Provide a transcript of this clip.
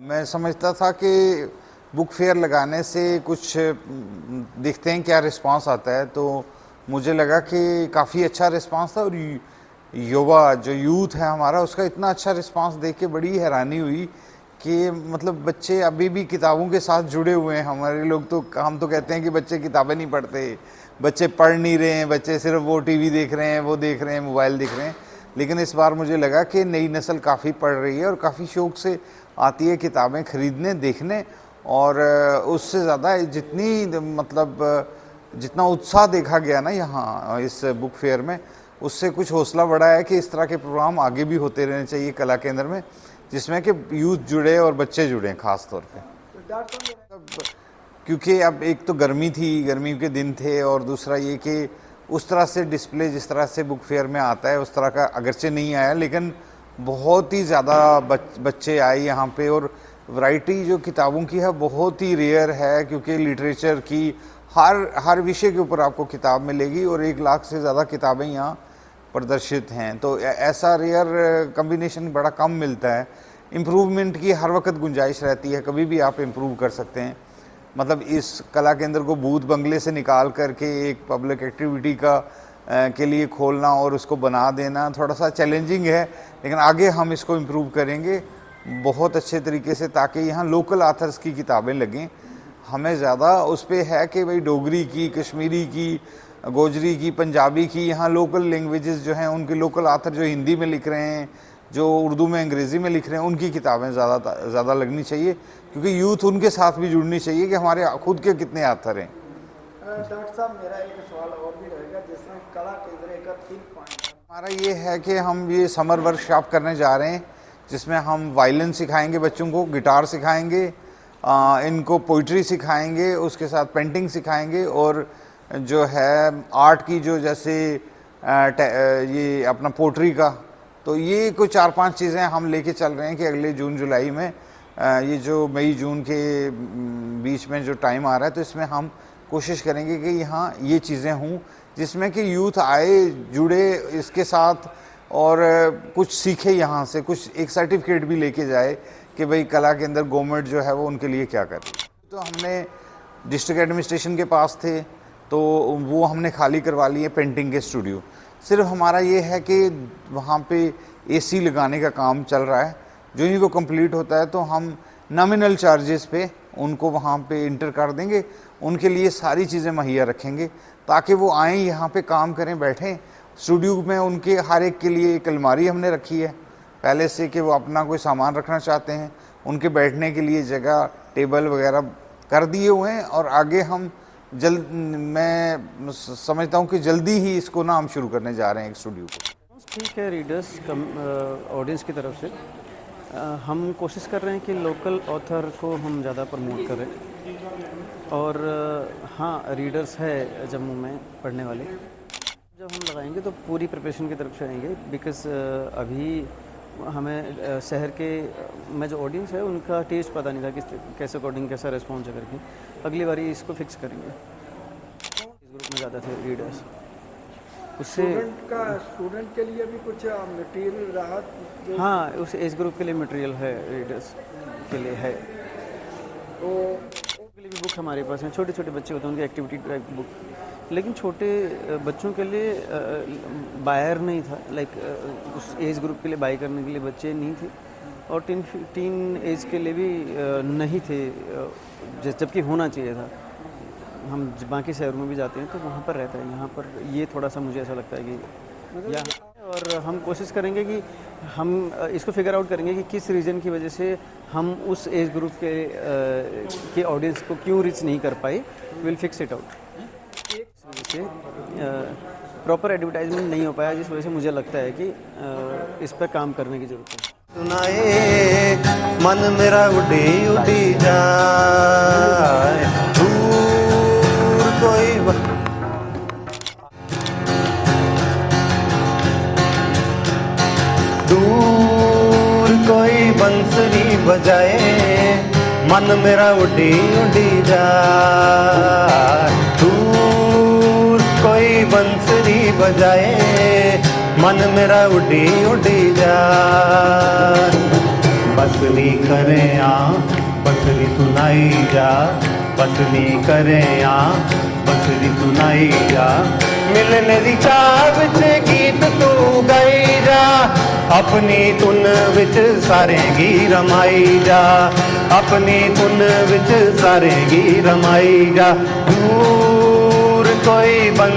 मैं समझता था कि बुक फेयर लगाने से कुछ देखते हैं क्या रिस्पांस आता है, तो मुझे लगा कि काफ़ी अच्छा रिस्पांस था। और युवा जो यूथ है हमारा, उसका इतना अच्छा रिस्पांस देख के बड़ी हैरानी हुई कि मतलब बच्चे अभी भी किताबों के साथ जुड़े हुए हैं। हमारे लोग तो हम तो कहते हैं कि बच्चे किताबें नहीं पढ़ते, बच्चे पढ़ नहीं रहे हैं, बच्चे सिर्फ वो टीवी देख रहे हैं, वो देख रहे हैं, मोबाइल देख रहे हैं। लेकिन इस बार मुझे लगा कि नई नस्ल काफ़ी पढ़ रही है और काफ़ी शौक़ से आती है किताबें ख़रीदने, देखने। और उससे ज़्यादा जितनी मतलब जितना उत्साह देखा गया ना यहाँ इस बुक फेयर में, उससे कुछ हौसला बढ़ा है कि इस तरह के प्रोग्राम आगे भी होते रहने चाहिए कला केंद्र में, जिसमें कि यूथ जुड़े और बच्चे जुड़े ख़ास तौर पे। क्योंकि अब एक तो गर्मी थी, गर्मी के दिन थे, और दूसरा ये कि उस तरह से डिस्प्ले जिस तरह से बुक फेयर में आता है उस तरह का अगरचे नहीं आया, लेकिन बहुत ही ज़्यादा बच्चे आए यहाँ पे। और वैरायटी जो किताबों की है बहुत ही रेयर है, क्योंकि लिटरेचर की हर विषय के ऊपर आपको किताब मिलेगी और 1 लाख से ज़्यादा किताबें यहाँ प्रदर्शित हैं। तो ऐसा रेयर कम्बिनेशन बड़ा कम मिलता है। इम्प्रूवमेंट की हर वक्त गुंजाइश रहती है, कभी भी आप इम्प्रूव कर सकते हैं। मतलब इस कला केंद्र को भूत बंगले से निकाल करके एक पब्लिक एक्टिविटी के लिए खोलना और उसको बना देना थोड़ा सा चैलेंजिंग है, लेकिन आगे हम इसको इम्प्रूव करेंगे बहुत अच्छे तरीके से, ताकि यहाँ लोकल आथर्स की किताबें लगें। हमें ज़्यादा उस पर है कि भाई डोगरी की, कश्मीरी की, गोजरी की, पंजाबी की, यहाँ लोकल लैंग्वेजेस जो हैं उनके लोकल आथर जो हिंदी में लिख रहे हैं, जो उर्दू में, अंग्रेज़ी में लिख रहे हैं, उनकी किताबें ज़्यादा लगनी चाहिए, क्योंकि यूथ उनके साथ भी जुड़नी चाहिए कि हमारे खुद के कितने आथर हैं। डॉक्टर साहब, मेरा एक सवाल और भी रहेगा, जिसमें कला केंद्र का 3 पॉइंट हमारा ये है कि हम ये समर वर्कशॉप करने जा रहे हैं, जिसमें हम वायलिन सिखाएंगे बच्चों को, गिटार सिखाएंगे, इनको पोइट्री सिखाएंगे, उसके साथ पेंटिंग सिखाएंगे, और जो है आर्ट की जो जैसे ये अपना पोट्री का, तो ये कुछ 4-5 चीज़ें हम लेके चल रहे हैं कि अगले जून जुलाई में, ये जो मई जून के बीच में जो टाइम आ रहा है, तो इसमें हम कोशिश करेंगे कि यहाँ ये चीज़ें हों जिसमें कि यूथ आए, जुड़े इसके साथ और कुछ सीखे यहाँ से, कुछ एक सर्टिफिकेट भी लेके जाए कि भाई कला के अंदर गवर्नमेंट जो है वो उनके लिए क्या कर रही है। तो हमने डिस्ट्रिक्ट एडमिनिस्ट्रेशन के पास थे, तो वो हमने खाली करवा लिए पेंटिंग के स्टूडियो। सिर्फ हमारा ये है कि वहाँ पे एसी लगाने का काम चल रहा है, जो ही वो कंप्लीट होता है तो हम नॉमिनल चार्जेस पे उनको वहाँ पे इंटर कर देंगे, उनके लिए सारी चीज़ें मुहैया रखेंगे ताकि वो आएँ यहाँ पे काम करें, बैठें। स्टूडियो में उनके हर एक के लिए एक अलमारी हमने रखी है पहले से कि वो अपना कोई सामान रखना चाहते हैं, उनके बैठने के लिए जगह, टेबल वगैरह कर दिए हुए हैं। और आगे हम मैं समझता हूँ कि जल्दी ही इसको ना हम शुरू करने जा रहे हैं एक स्टूडियो को। ठीक है, रीडर्स ऑडियंस की तरफ से हम कोशिश कर रहे हैं कि लोकल ऑथर को हम ज़्यादा प्रमोट करें, और हाँ, रीडर्स है जम्मू में पढ़ने वाले। जब हम लगाएंगे तो पूरी प्रिपरेशन की तरफ से आएंगे, बिकॉज़ अभी हमें शहर के में जो ऑडियंस है उनका टेस्ट पता नहीं था कि कैसे अकॉर्डिंग कैसा रिस्पॉन्स है करके। अगली बारी इसको फिक्स करेंगे। इस ग्रुप में ज़्यादा थे रीडर्स, उससे स्टूडेंट के लिए भी कुछ मटेरियल राहत। हाँ, उस एज ग्रुप के लिए मटेरियल है, रीडर्स के लिए है। तो उनके लिए भी बुक हमारे पास हैं। छोटे छोटे बच्चे होते हैं, उनकी एक्टिविटी टाइप बुक, लेकिन छोटे बच्चों के लिए बायर नहीं था, लाइक उस एज ग्रुप के लिए बाय करने के लिए बच्चे नहीं थे, और टीन एज के लिए भी नहीं थे, जबकि होना चाहिए था। हम बाकी शहरों में भी जाते हैं तो वहाँ पर रहता है, यहाँ पर ये थोड़ा सा मुझे ऐसा लगता है कि यहाँ, और हम कोशिश करेंगे कि हम इसको फिगर आउट करेंगे कि किस रीज़न की वजह से हम उस एज ग्रुप के ऑडियंस को क्यों रीच नहीं कर पाए। Will fix it out. से प्रॉपर एडवर्टाइजमेंट नहीं हो पाया, जिस वजह से मुझे लगता है कि इस पर काम करने की ज़रूरत है। सुनाए मन मेरा उड़ी उड़ी जाए, दूर कोई बंसुरी बजाए, मन मेरा उड़ी उड़ी जाए, दूर कोई बंसुरी बजाए, मन मेरा उड़ी उड़ी जाए। बस नी करे बसरी सुनाई जा, बस नी करे बसरी सुनाई जा। मिलने दी चाह विच गीत तू गाई जा, अपनी धुन विच सारे गी रमाई जा, अपनी धुन विच सारे गी रमाई जा। दूर कोई बंद